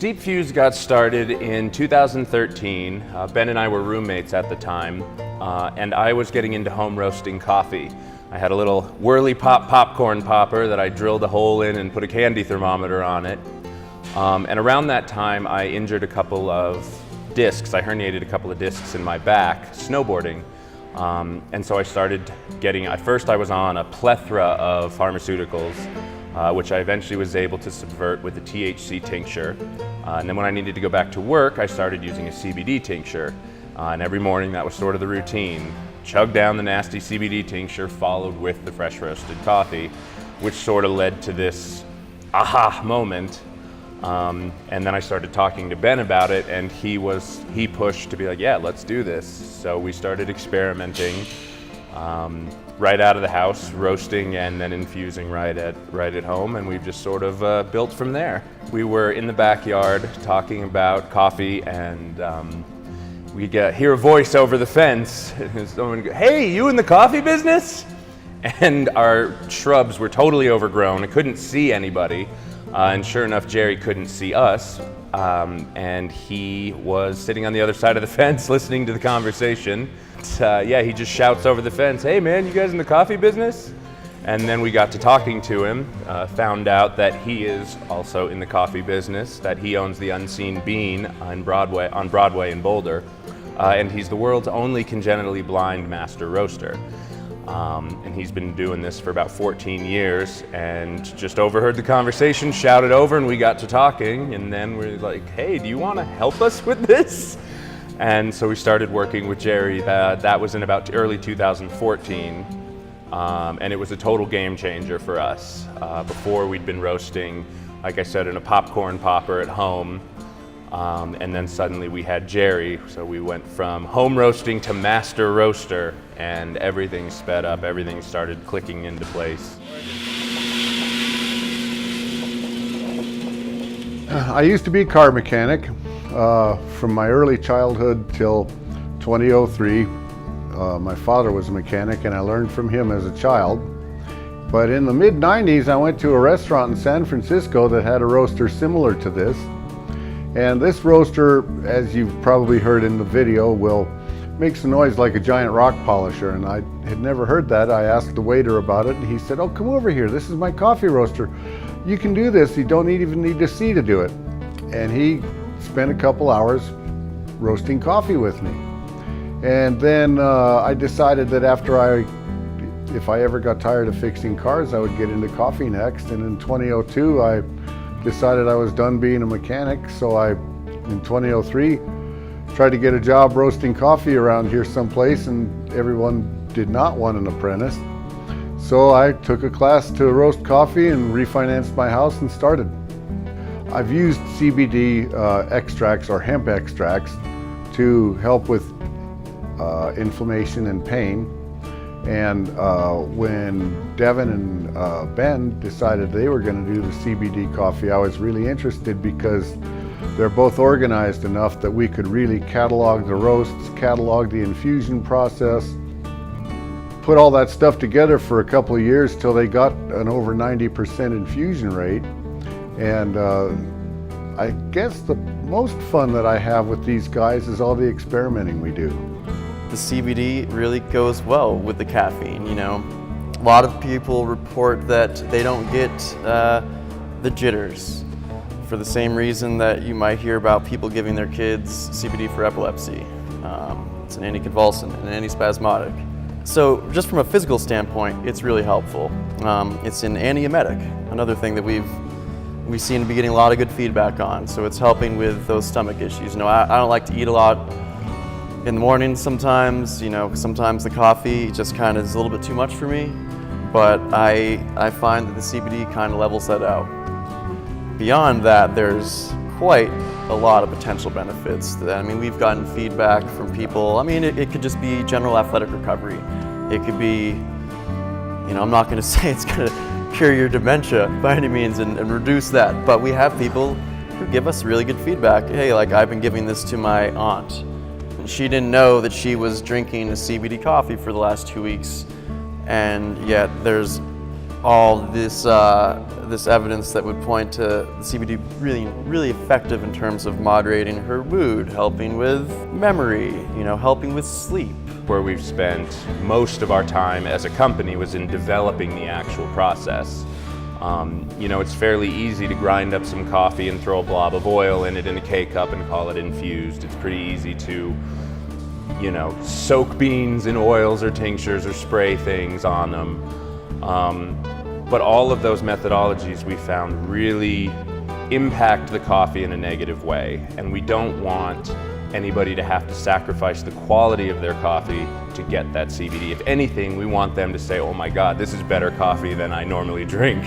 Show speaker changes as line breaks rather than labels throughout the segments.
SteepFuze got started in 2013. Ben and I were roommates at the time, and I was getting into home roasting coffee. I had a little whirly pop popcorn popper that I drilled a hole in and put a candy thermometer on it. And around that time, I injured a couple of discs. I herniated a couple of discs in my back, snowboarding. And so I started getting, at first I was on a plethora of pharmaceuticals, which I eventually was able to subvert with a THC tincture. And then when I needed to go back to work, I started using a CBD tincture. And every morning that was sort of the routine. Chug down the nasty CBD tincture followed with the fresh roasted coffee, which sort of led to this aha moment. And then I started talking to Ben about it, and he pushed to be like, yeah, let's do this. So we started experimenting right out of the house, roasting and then infusing right at home, and we've just sort of built from there. We were in the backyard talking about coffee, and we hear a voice over the fence. Someone go, hey, you in the coffee business? And our shrubs were totally overgrown. I couldn't see anybody. And sure enough, Jerry couldn't see us, and he was sitting on the other side of the fence listening to the conversation. Yeah, he just shouts over the fence, hey man, you guys in the coffee business? And then we got to talking to him, found out that he is also in the coffee business, that he owns the Unseen Bean on Broadway in Boulder, and he's the world's only congenitally blind master roaster. And he's been doing this for about 14 years, and just overheard the conversation, shouted over, and we got to talking, and then we're like, hey, do you want to help us with this? And so we started working with Jerry. That was in about early 2014, and it was a total game changer for us. Before we'd been roasting, like I said, in a popcorn popper at home, and then suddenly we had Jerry, so we went from home roasting to master roaster, and everything sped up, everything started clicking into place.
I used to be a car mechanic from my early childhood till 2003. My father was a mechanic, and I learned from him as a child. But in the mid-90s, I went to a restaurant in San Francisco that had a roaster similar to this. And this roaster, as you've probably heard in the video, makes a noise like a giant rock polisher, and I had never heard that. I asked the waiter about it, and he said, oh, come over here, this is my coffee roaster. You can do this, you don't even need to see to do it. And he spent a couple hours roasting coffee with me. And then I decided that if I ever got tired of fixing cars, I would get into coffee next. And in 2002, I decided I was done being a mechanic, so in 2003, tried to get a job roasting coffee around here someplace, and everyone did not want an apprentice. So I took a class to roast coffee and refinanced my house and started. I've used CBD extracts or hemp extracts to help with inflammation and pain. And when Devin and Ben decided they were going to do the CBD coffee, I was really interested because they're both organized enough that we could really catalog the roasts, catalog the infusion process, put all that stuff together for a couple of years till they got an over 90% infusion rate. And I guess the most fun that I have with these guys is all the experimenting we do.
The CBD really goes well with the caffeine, you know. A lot of people report that they don't get the jitters for the same reason that you might hear about people giving their kids CBD for epilepsy. It's an anticonvulsant, an antispasmodic. So just from a physical standpoint, it's really helpful. It's an antiemetic, another thing that we seem to be getting a lot of good feedback on. So it's helping with those stomach issues. You know, I don't like to eat a lot in the morning sometimes, you know, sometimes the coffee just kind of is a little bit too much for me, but I find that the CBD kind of levels that out. Beyond that, there's quite a lot of potential benefits. I mean, we've gotten feedback from people. I mean, it could just be general athletic recovery. It could be, you know, I'm not going to say it's going to cure your dementia by any means and reduce that, but we have people who give us really good feedback. Hey, like I've been giving this to my aunt. She didn't know that she was drinking a CBD coffee for the last 2 weeks, and yet there's all this this evidence that would point to the CBD really effective in terms of moderating her mood, helping with memory, helping with sleep.
Where we've spent most of our time as a company was in developing the actual process. It's fairly easy to grind up some coffee and throw a blob of oil in it in a K-cup and call it infused. It's pretty easy to, soak beans in oils or tinctures or spray things on them. But all of those methodologies we found really impact the coffee in a negative way, and we don't want anybody to have to sacrifice the quality of their coffee to get that CBD. If anything, we want them to say, oh my God, this is better coffee than I normally drink.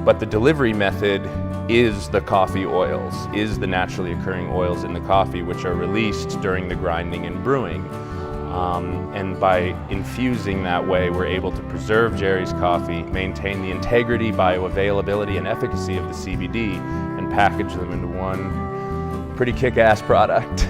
But the delivery method is the coffee oils, is the naturally occurring oils in the coffee, which are released during the grinding and brewing. And by infusing that way, we're able to preserve Jerry's coffee, maintain the integrity, bioavailability, and efficacy of the CBD, and package them into one pretty kick-ass product.